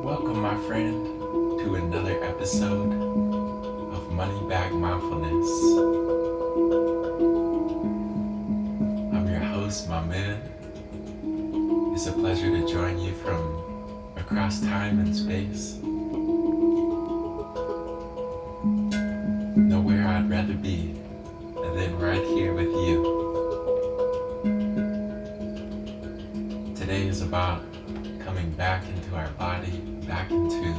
Welcome, my friend, to another episode of Money Bag Mindfulness. I'm your host, Mahmoud. It's a pleasure to join you from across time and space. Nowhere I'd rather be than right here with you. Today is about coming back into our body, back into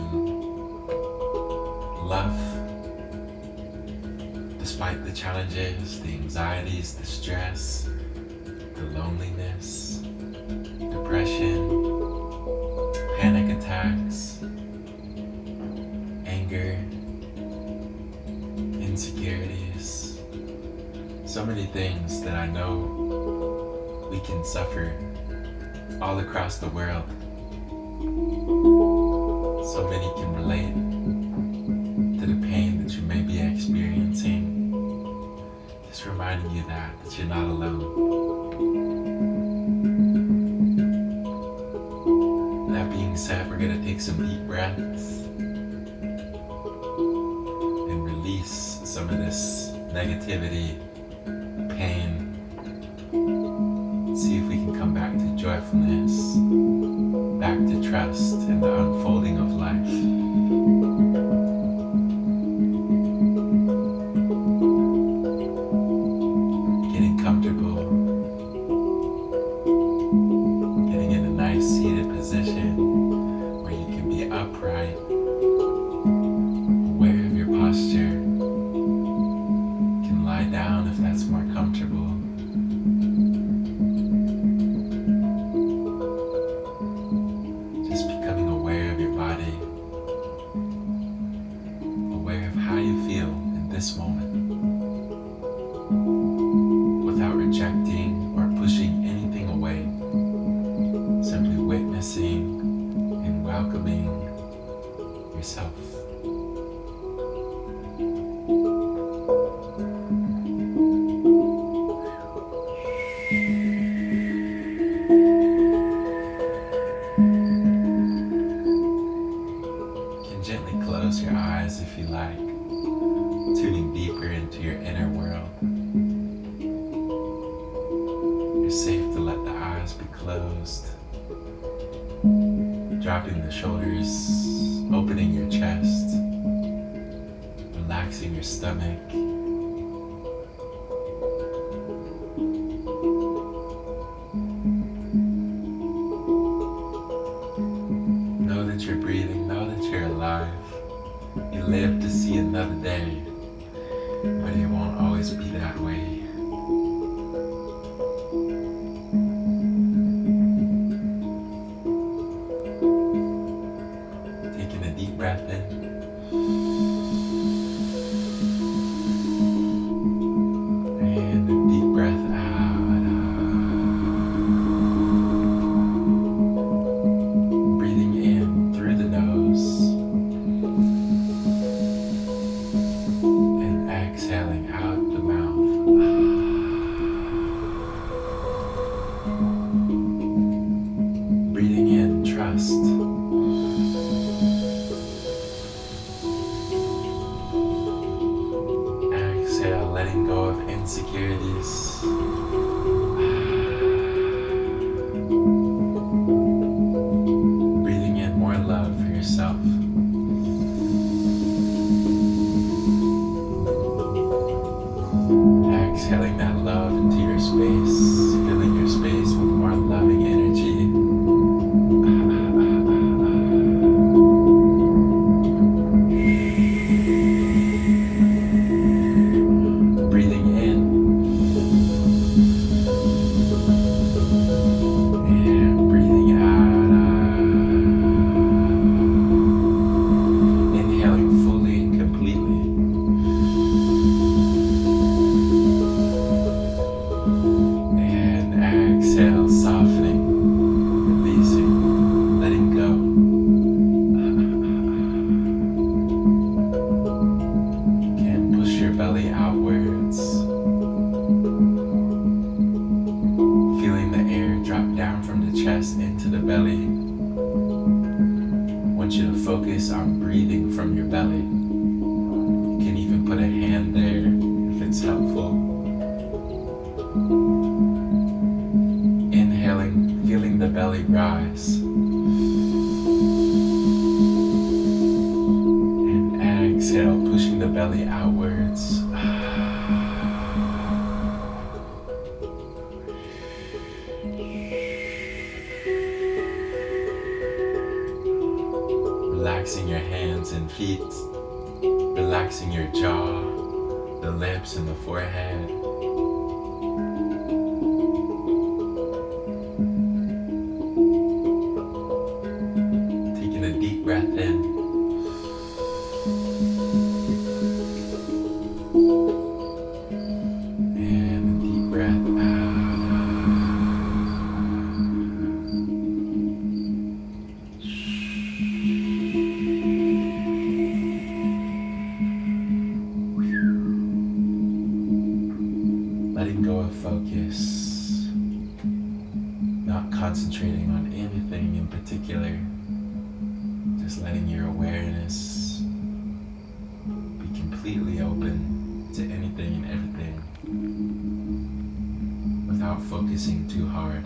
love, despite the challenges, the anxieties, the stress, the loneliness, depression, panic attacks, anger, insecurities, so many things that I know we can suffer all across the world. So many can relate to the pain that you may be experiencing. Just reminding you that you're not alone. That being said, we're going to take some deep breaths and release some of this negativity, pain. See if we can come back to joyfulness, back to trust in the unfolding of life. Getting comfortable, getting in a nice seated position where you can be upright, aware of your posture. You can lie down if that's more comfortable. This moment, without rejecting or pushing anything away, simply witnessing and welcoming yourself. You can gently close your eyes if you like, tuning deeper into your inner world. You're safe to let the eyes be closed, dropping the shoulders, opening your chest, relaxing your stomach. Know that you're breathing, know that you're alive. You live to see another day, but it won't always be that way. Taking a deep breath in. And a deep breath out. Breathing in through the nose. Exhaling out the mouth. Breathing in trust. Exhale, letting go of insecurities. Breathing in more love for yourself. Exhaling that love into your space, filling your space with more loving energy. Breathing in and breathing out. Inhaling fully and completely. And exhale, softening, releasing, letting go. Again, push your belly outwards. Feeling the air drop down from the chest into the belly. I want you to focus on breathing from your belly. You can even put a hand there if it's helpful. Inhaling, feeling the belly rise. And exhale, pushing the belly outwards. Relaxing your hands and feet, relaxing your jaw, the lips and the forehead. Taking a deep breath in. And a deep breath out. Letting go of focus, not concentrating on anything in particular, just letting your awareness be completely open to anything and everything without focusing too hard.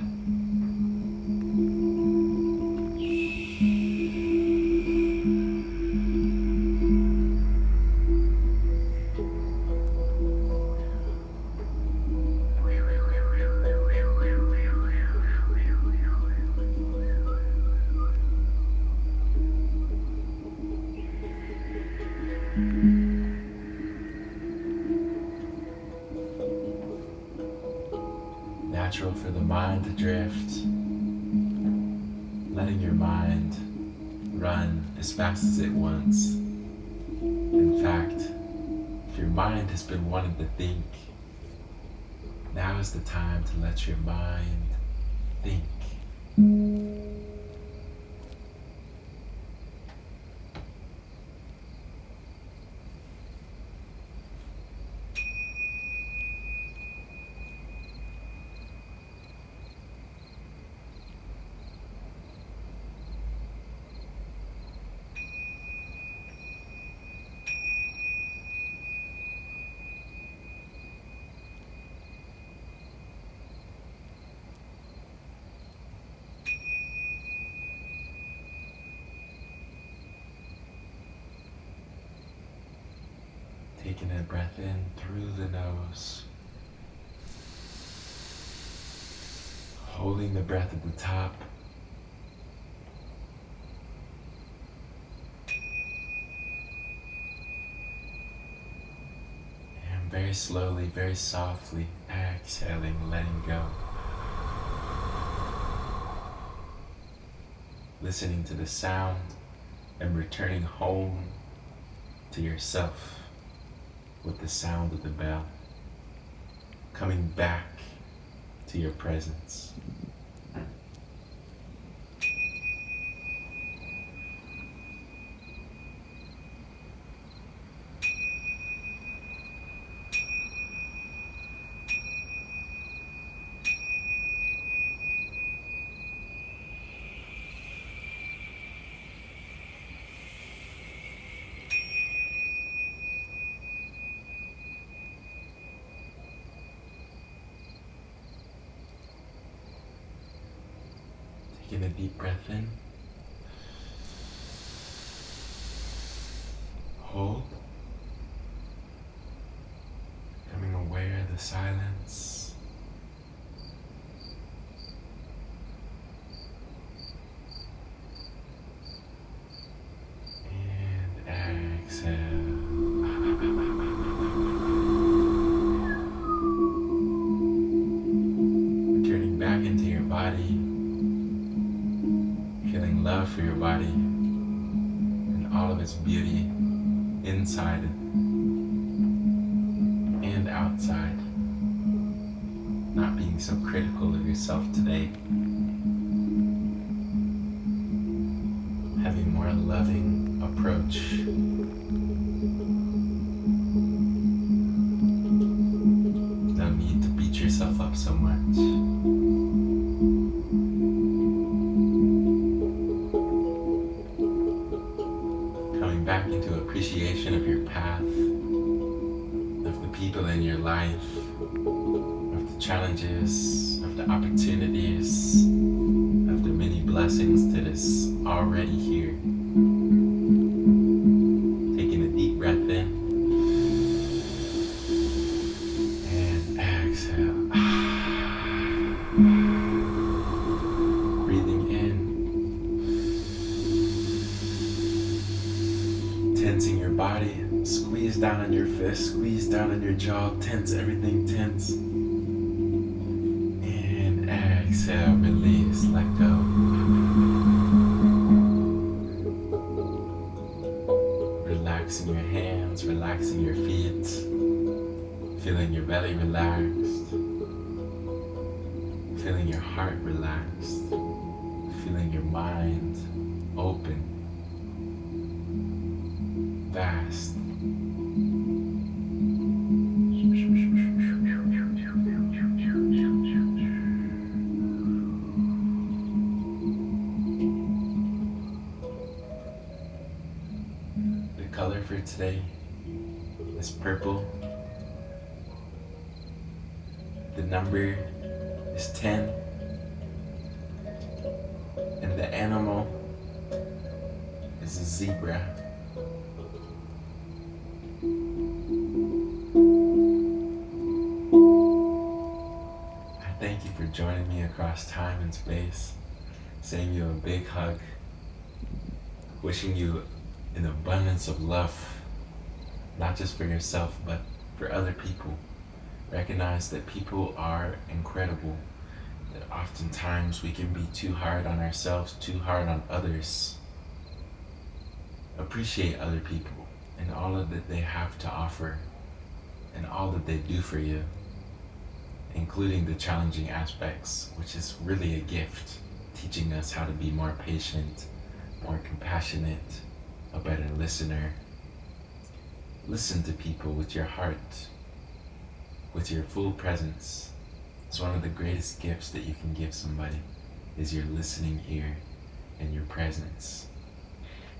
Natural for the mind to drift, letting your mind run as fast as it wants. In fact, if your mind has been wanting to think, now is the time to let your mind think. Taking a breath in through the nose. Holding the breath at the top. And very slowly, very softly, exhaling, letting go. Listening to the sound and returning home to yourself with the sound of the bell, coming back to your presence. Taking a deep breath in. Hold. Becoming aware of the the silence. And exhale. Returning back into your body, feeling love for your body and all of its beauty inside and outside. Not being so critical of yourself today. Having more loving approach. No need to beat yourself up so much. Coming back into appreciation of your path, of the people in your life, of the challenges, of the opportunities, of the many blessings that is already here. Taking a deep breath in and exhale. Breathing in, tensing your body, squeeze down on your fist, squeeze down on your jaw, tense everything, tense. And exhale, release, let go. Relaxing your hands, relaxing your feet, feeling your belly relaxed, feeling your heart relaxed, feeling your mind open, vast. The color for today is purple. The number is 10. And the animal is a zebra. I thank you for joining me across time and space, sending you a big hug, wishing you an abundance of love, not just for yourself, but for other people. Recognize that people are incredible, that oftentimes we can be too hard on ourselves, too hard on others. Appreciate other people and all of that they have to offer and all that they do for you, including the challenging aspects, which is really a gift, teaching us how to be more patient, more compassionate, a better listener. Listen to people with your heart, with your full presence. It's one of the greatest gifts that you can give somebody, is your listening ear and your presence.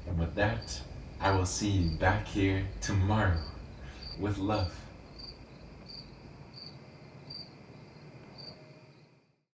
And with that, I will see you back here tomorrow with love.